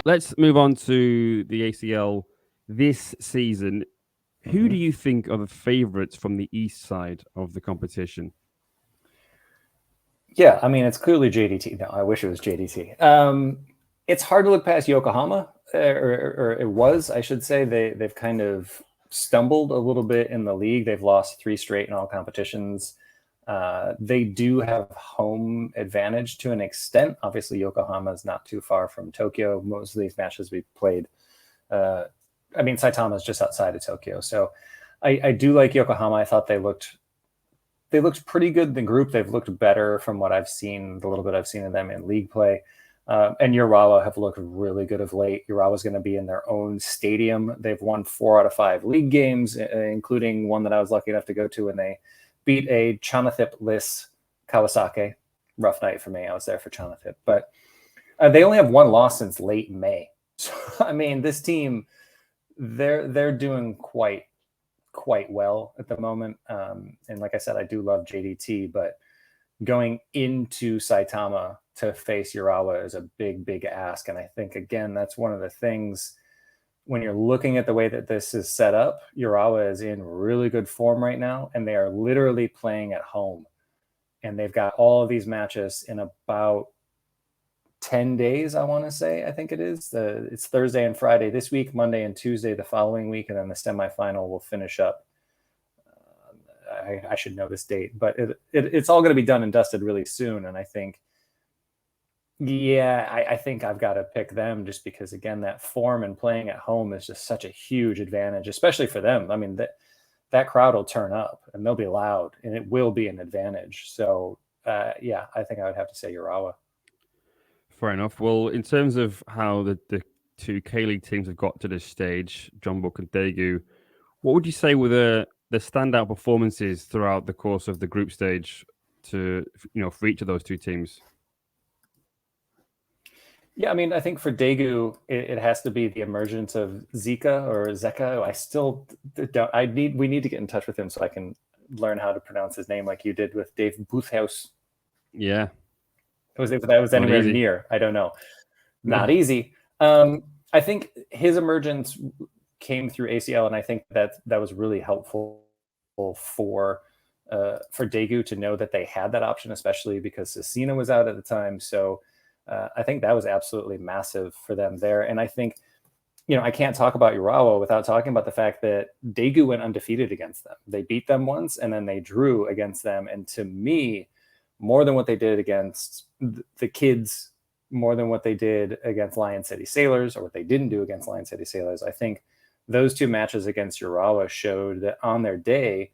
Let's move on to the ACL this season. Who do you think are the favourites from the east side of the competition? Yeah, I mean, it's clearly JDT. No, I wish it was JDT. It's hard to look past Yokohama, or it was, I should say. They've kind of stumbled a little bit in the league. They've lost 3 straight in all competitions. They do have home advantage to an extent. Obviously, Yokohama is not too far from Tokyo. Most of these matches we played, I mean, Saitama is just outside of Tokyo. So I do like Yokohama. I thought they looked pretty good in the group. They've looked better from what I've seen, the little bit I've seen of them in league play. And Urawa have looked really good of late. Urawa's going to be in their own stadium. They've won 4 out of 5 league games, including one that I was lucky enough to go to, and they beat a Chanathip-less Kawasaki. Rough night for me. I was there for Chanathip. But they only have 1 loss since late May. So, I mean, this team, they're doing quite well at the moment. And like I said, I do love JDT, but going into Saitama to face Urawa is a big ask. And I think, again, that's one of the things when you're looking at the way that this is set up. Urawa is in really good form right now, and they are literally playing at home. And they've got all of these matches in about 10 days, I want to say. I think it is. It's Thursday and Friday this week, Monday and Tuesday the following week, and then the semifinal will finish up. I should know this date, but it's all going to be done and dusted really soon. And I think, I think I've got to pick them just because, again, that form and playing at home is just such a huge advantage, especially for them. I mean, that crowd will turn up and they'll be loud, and it will be an advantage. So, I think I would have to say Urawa. Fair enough. Well, in terms of how the 2 K-League teams have got to this stage, Jeonbuk and Daegu, what would you say were the standout performances throughout the course of the group stage for each of those 2 teams? Yeah, I mean, I think for Daegu, it has to be the emergence of Zeka. I still don't. We need to get in touch with him so I can learn how to pronounce his name like you did with Dave Boothhouse. Yeah. If that was anywhere near, I don't know. Not easy. I think his emergence came through ACL, and I think that was really helpful for Daegu to know that they had that option, especially because Cecina was out at the time. So I think that was absolutely massive for them there. And I think, I can't talk about Urawa without talking about the fact that Daegu went undefeated against them. They beat them once, and then they drew against them. And to me, more than what they did against the kids, more than what they did against Lion City Sailors, or what they didn't do against Lion City Sailors, I think those 2 matches against Urawa showed that on their day,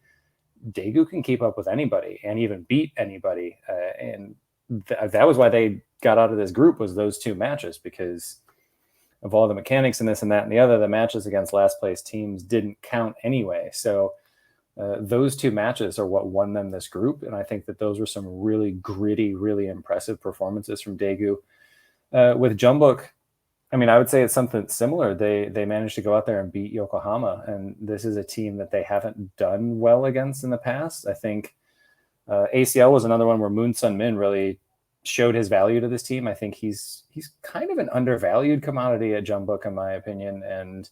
Daegu can keep up with anybody and even beat anybody. And that was why they got out of this group, was those 2 matches, because of all the mechanics and this and that and the other. The matches against last place teams didn't count anyway. So those 2 matches are what won them this group. And I think that those were some really gritty, really impressive performances from Daegu. With Jeonbuk, I mean, I would say it's something similar. They managed to go out there and beat Yokohama, and this is a team that they haven't done well against in the past. I think ACL was another one where Moon Sun Min really showed his value to this team. I think he's kind of an undervalued commodity at Jeonbuk, in my opinion, and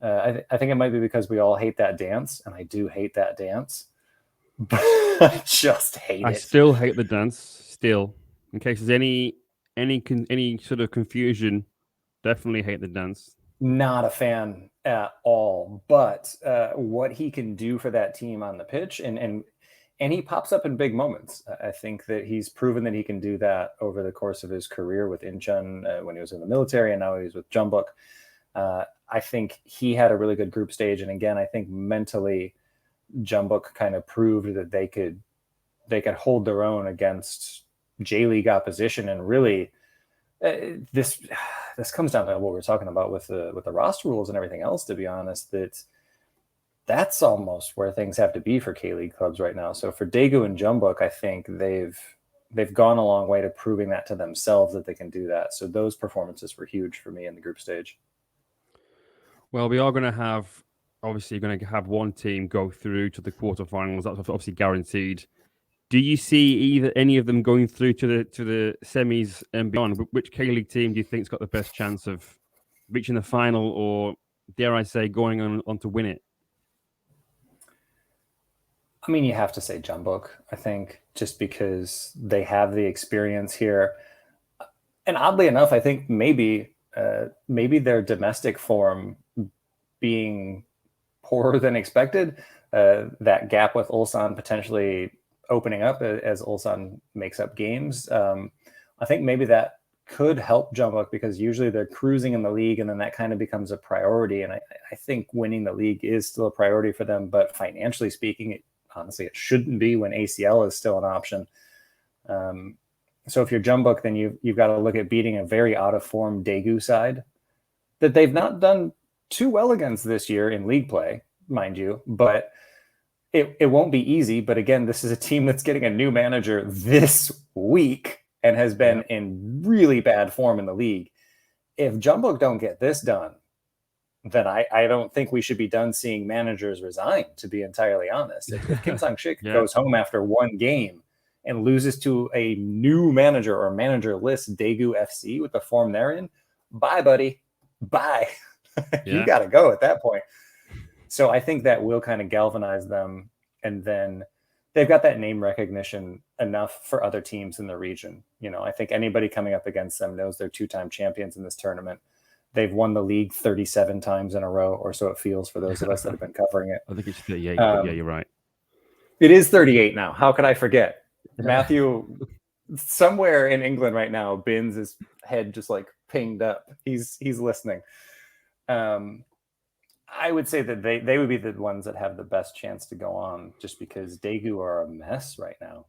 I think it might be because we all hate that dance, and I do hate that dance. But I just hate it. I still hate the dance. Still, in case there's any sort of confusion, definitely hate the dance. Not a fan at all. But what he can do for that team on the pitch, and he pops up in big moments. I think that he's proven that he can do that over the course of his career with Incheon when he was in the military, and now he's with Jeonbuk. I think he had a really good group stage, and again, I think mentally, Jeonbuk kind of proved that they could hold their own against J-League opposition, and really, this comes down to what we're talking about with the roster rules and everything else. To be honest, that's almost where things have to be for K-League clubs right now. So for Daegu and Jeonbuk, I think they've gone a long way to proving that to themselves that they can do that. So those performances were huge for me in the group stage. Well, we are going to have one team go through to the quarterfinals. That's obviously guaranteed. Do you see any of them going through to the semis and beyond? Which K-League team do you think's got the best chance of reaching the final, or dare I say, going on to win it? I mean, you have to say Jeonbuk, I think, just because they have the experience here. And oddly enough, I think maybe their domestic form being poorer than expected, that gap with Ulsan potentially opening up as Ulsan makes up games. I think maybe that could help Jeonbuk because usually they're cruising in the league and then that kind of becomes a priority. And I think winning the league is still a priority for them, but financially speaking, honestly, it shouldn't be when ACL is still an option. So if you're Jeonbuk, then you've got to look at beating a very out of form Daegu side that they've not done too well against this year in league play, mind you, but it won't be easy. But again, this is a team that's getting a new manager this week and has been in really bad form in the league. If Jeonbuk don't get this done, then I don't think we should be done seeing managers resign, to be entirely honest. If Kim Sang-shik goes home after one game and loses to a new manager or manager-less Daegu FC with the form they're in, bye, buddy. Bye. You got to go at that point. So I think that will kind of galvanize them. And then they've got that name recognition enough for other teams in the region. You know, I think anybody coming up against them knows they're two-time champions in this tournament. They've won the league 37 times in a row, or so it feels for those of us that have been covering it. I think it's 38, but yeah, you're right. It is 38 now. How could I forget? Matthew, somewhere in England right now, Bin's his head just like pinged up. He's listening. I would say that they would be the ones that have the best chance to go on just because Daegu are a mess right now.